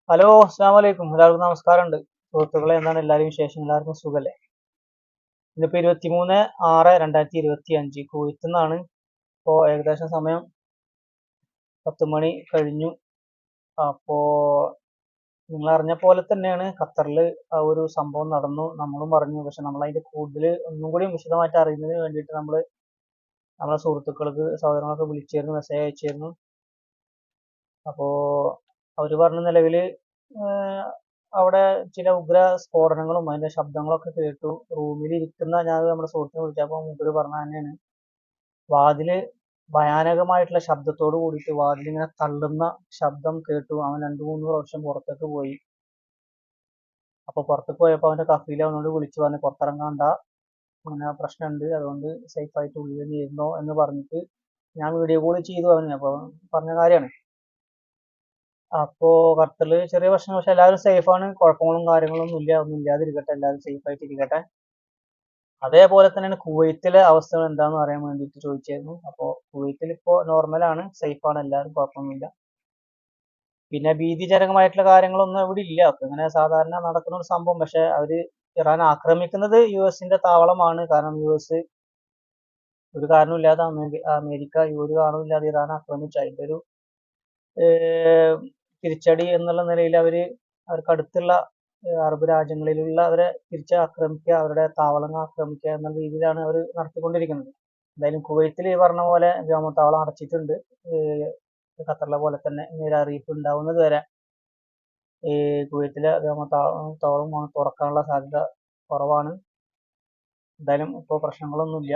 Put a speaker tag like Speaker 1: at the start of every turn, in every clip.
Speaker 1: Hello, അസ്സാം വലൈക്കും. എല്ലാവർക്കും നമസ്കാരമുണ്ട്. സുഹൃത്തുക്കളെ, എന്താണ് എല്ലാവരും വിശേഷം? എല്ലാവർക്കും സുഖല്ലേ? ഇന്നിപ്പോൾ 23/6/2025 കുവൈത്തിൽ നിന്നാണ്. ഇപ്പോൾ ഏകദേശം സമയം 10 മണി കഴിഞ്ഞു. അപ്പോൾ നിങ്ങൾ അറിഞ്ഞ പോലെ തന്നെയാണ് ഖത്തറിൽ ആ ഒരു സംഭവം നടന്നു. നമ്മളും പറഞ്ഞു. പക്ഷെ നമ്മളതിൻ്റെ കൂടുതൽ ഒന്നും കൂടി വിശദമായിട്ട് അറിയുന്നതിന് വേണ്ടിയിട്ട് നമ്മളെ സുഹൃത്തുക്കൾക്ക്, സഹോദരങ്ങളൊക്കെ വിളിച്ചിരുന്നു, മെസ്സേജ് അയച്ചിരുന്നു. അപ്പോൾ അവർ പറഞ്ഞ നിലവിൽ അവിടെ ചില ഉഗ്ര സ്ഫോടനങ്ങളും അതിന്റെ ശബ്ദങ്ങളൊക്കെ കേട്ടു. റൂമിൽ ഇരിക്കുന്ന ഞാൻ നമ്മുടെ സുഹൃത്തിനെ വിളിച്ചപ്പോൾ മൂപ്പര് പറഞ്ഞ തന്നെയാണ്, വാതില് ഭയാനകമായിട്ടുള്ള ശബ്ദത്തോട് കൂടിയിട്ട് വാതിലിങ്ങനെ തള്ളുന്ന ശബ്ദം കേട്ടു. അവൻ 2-3 പ്രാവശ്യം പുറത്തേക്ക് പോയി. അപ്പൊ പുറത്തേക്ക് പോയപ്പോൾ അവന്റെ കഫീൽ അവനോട് വിളിച്ചു പറഞ്ഞു, പുറത്തിറങ്ങാണ്ട, അങ്ങനെ പ്രശ്നമുണ്ട്, അതുകൊണ്ട് സേഫ് ആയിട്ട് ഉള്ളിൽ തന്നെ ഇരുന്നോ എന്ന് പറഞ്ഞിട്ട് ഞാൻ വീഡിയോ കോൾ ചെയ്തു അവന്. അപ്പോൾ പറഞ്ഞ കാര്യമാണ്. അപ്പോ ഖത്തറിൽ ചെറിയ പ്രശ്നം, പക്ഷെ എല്ലാവരും സേഫാണ്. കുഴപ്പങ്ങളും കാര്യങ്ങളൊന്നും ഇല്ല. ഒന്നും ഇല്ലാതിരിക്കട്ടെ, എല്ലാവരും സേഫ് ആയിട്ട് ഇരിക്കട്ടെ. അതേപോലെ തന്നെയാണ് കുവൈത്തിലെ അവസ്ഥകൾ എന്താണെന്ന് അറിയാൻ വേണ്ടിയിട്ട് ചോദിച്ചായിരുന്നു. അപ്പോൾ കുവൈത്തിൽ ഇപ്പോൾ നോർമലാണ്, സേഫാണ്, എല്ലാവരും, കുഴപ്പമൊന്നുമില്ല. പിന്നെ ഭീതിജനകമായിട്ടുള്ള കാര്യങ്ങളൊന്നും ഇവിടെ ഇല്ല. ഒക്കെ ഇങ്ങനെ സാധാരണ നടക്കുന്ന ഒരു സംഭവം. പക്ഷെ അവര് ഇറാൻ ആക്രമിക്കുന്നത് US-ന്റെ താവളമാണ്. കാരണം US ഒരു കാരണമില്ലാതെ അമേരിക്ക ഒരു കാരണമില്ലാതെ ഇറാൻ ആക്രമിച്ചു. അതിന്റെ ഒരു തിരിച്ചടി എന്നുള്ള നിലയിൽ അവർക്ക് അടുത്തുള്ള അറബ് രാജ്യങ്ങളിലുള്ളവരെ തിരിച്ച് ആക്രമിക്കുക, അവരുടെ താവളങ്ങൾ ആക്രമിക്കുക എന്നുള്ള രീതിയിലാണ് അവർ നടത്തിക്കൊണ്ടിരിക്കുന്നത്. എന്തായാലും കുവൈത്തിൽ ഈ പറഞ്ഞ പോലെ വ്യോമത്താവളം അടച്ചിട്ടുണ്ട്. ഖത്തറിലെ പോലെ തന്നെ ഇനി ഒരു അറിയിപ്പ് ഉണ്ടാവുന്നത് വരെ ഈ കുവൈത്തിലെ വ്യോമത്താവളം തുറക്കാനുള്ള സാധ്യത കുറവാണ്. എന്തായാലും ഇപ്പോൾ പ്രശ്നങ്ങളൊന്നുമില്ല.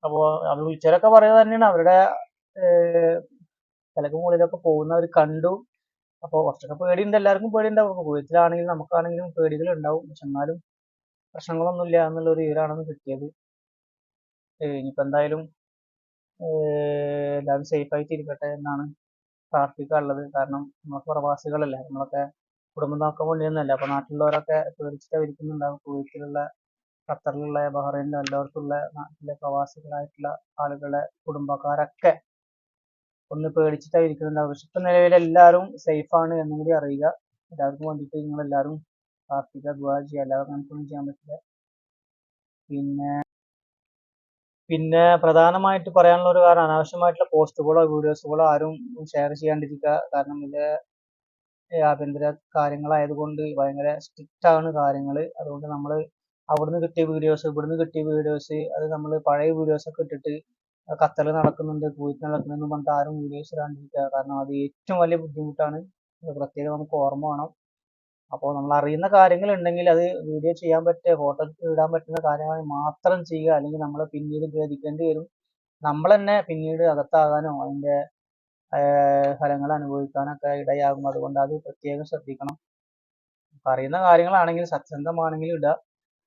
Speaker 1: അപ്പോൾ അവർ വിളിച്ചവരൊക്കെ പറയുന്നത് തന്നെയാണ്, അവരുടെ ചിലക്ക് മുകളിലൊക്കെ പോകുന്നവർ കണ്ടു. അപ്പോൾ കുറച്ചൊക്കെ പേടിയുണ്ട്, എല്ലാവർക്കും പേടിയുണ്ടാവും. കുവൈത്തിലാണെങ്കിലും നമുക്കാണെങ്കിലും പേടികൾ ഉണ്ടാവും. പക്ഷെ എന്നാലും പ്രശ്നങ്ങളൊന്നുമില്ല എന്നുള്ളൊരു വിവരമാണ് കിട്ടിയത്. ഇനിയിപ്പോൾ എന്തായാലും എല്ലാവരും സേഫായിട്ട് ഇരിക്കട്ടെ എന്നാണ് പ്രാർത്ഥിക്കാനുള്ളത്. കാരണം നമ്മൾ പ്രവാസികളല്ലേ, നമ്മളൊക്കെ കുടുംബം നോക്കാൻ വേണ്ടിയൊന്നുമല്ല. അപ്പോൾ നാട്ടിലുള്ളവരൊക്കെ പേടിച്ചിട്ട് ഇരിക്കുന്നുണ്ടാവും. കുവൈത്തിലുള്ള, ഖത്തറിലുള്ള, ബഹ്റൈനിലെ എല്ലാവർക്കുള്ള നാട്ടിലെ പ്രവാസികളായിട്ടുള്ള ആളുകളെ കുടുംബക്കാരൊക്കെ ഒന്ന് പേടിച്ചിട്ടാണ് ഇരിക്കുന്നുണ്ടാവും. പക്ഷെ ഇപ്പം നിലവിൽ എല്ലാവരും സേഫാണ് എന്നും കൂടി അറിയുക. എല്ലാവർക്കും വേണ്ടിയിട്ട് നിങ്ങളെല്ലാവരും പ്രാർത്ഥിക്കുക, ദുആ ചെയ്യുക. എല്ലാവർക്കും നമുക്കൊന്നും ചെയ്യാൻ പറ്റില്ല. പിന്നെ പ്രധാനമായിട്ട് പറയാനുള്ള ഒരു കാര്യം, അനാവശ്യമായിട്ടുള്ള പോസ്റ്റുകളോ വീഡിയോസുകളോ ആരും ഷെയർ ചെയ്യാണ്ടിരിക്കുക. കാരണം ഇത് ആഭ്യന്തര കാര്യങ്ങളായതുകൊണ്ട് ഭയങ്കര സ്ട്രിക്റ്റ് ആണ് കാര്യങ്ങൾ. അതുകൊണ്ട് നമ്മൾ അവിടുന്ന് കിട്ടിയ വീഡിയോസ്, ഇവിടുന്ന് കിട്ടിയ വീഡിയോസ്, അത് നമ്മൾ പഴയ വീഡിയോസ് ഒക്കെ ഇട്ടിട്ട് ഖത്തറിൽ നടക്കുന്നുണ്ട്, കുവൈത്തിൽ നടക്കുന്നുണ്ട് പറഞ്ഞിട്ട് ആരും വീഡിയോസ് ഇടാണ്ടിരിക്കുക. കാരണം അത് ഏറ്റവും വലിയ ബുദ്ധിമുട്ടാണ്. പ്രത്യേകം നമുക്ക് ഓർമ്മ വേണം. അപ്പോൾ നമ്മൾ അറിയുന്ന കാര്യങ്ങൾ ഉണ്ടെങ്കിൽ അത് വീഡിയോ ചെയ്യാൻ പറ്റുക, ഫോട്ടോ ഇടാൻ പറ്റുന്ന കാര്യങ്ങൾ മാത്രം ചെയ്യുക. അല്ലെങ്കിൽ നമ്മൾ പിന്നീട് ഖേദിക്കേണ്ടി വരും. നമ്മൾ തന്നെ പിന്നീട് അകത്താകാനോ അതിൻ്റെ ഫലങ്ങൾ അനുഭവിക്കാനൊക്കെ ഇടയാകും. അതുകൊണ്ട് അത് പ്രത്യേകം ശ്രദ്ധിക്കണം. പറയുന്ന കാര്യങ്ങളാണെങ്കിൽ സത്യസന്ധമാണെങ്കിൽ ഇടുക.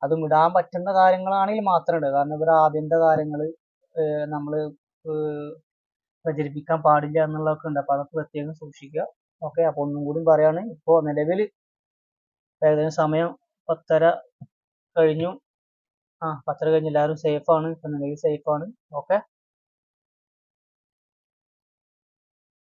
Speaker 1: അതും ഇടാൻ പറ്റുന്ന കാര്യങ്ങളാണെങ്കിൽ മാത്രം ഇടുക. കാരണം ഇവർ ആഭ്യന്തര കാര്യങ്ങൾ നമ്മൾ പ്രചരിപ്പിക്കാൻ പാടില്ല എന്നുള്ളതൊക്കെ ഉണ്ട്. അപ്പോൾ അതൊക്കെ പ്രത്യേകം സൂക്ഷിക്കുക. ഓക്കെ, അപ്പോൾ ഒന്നും കൂടി പറയാണ്, ഇപ്പോൾ നിലവിൽ ഏകദേശം സമയം 10:30 കഴിഞ്ഞു. 10:30 കഴിഞ്ഞ് എല്ലാവരും സേഫാണ്. ഇപ്പം നിലവിൽ സേഫാണ്. ഓക്കെ.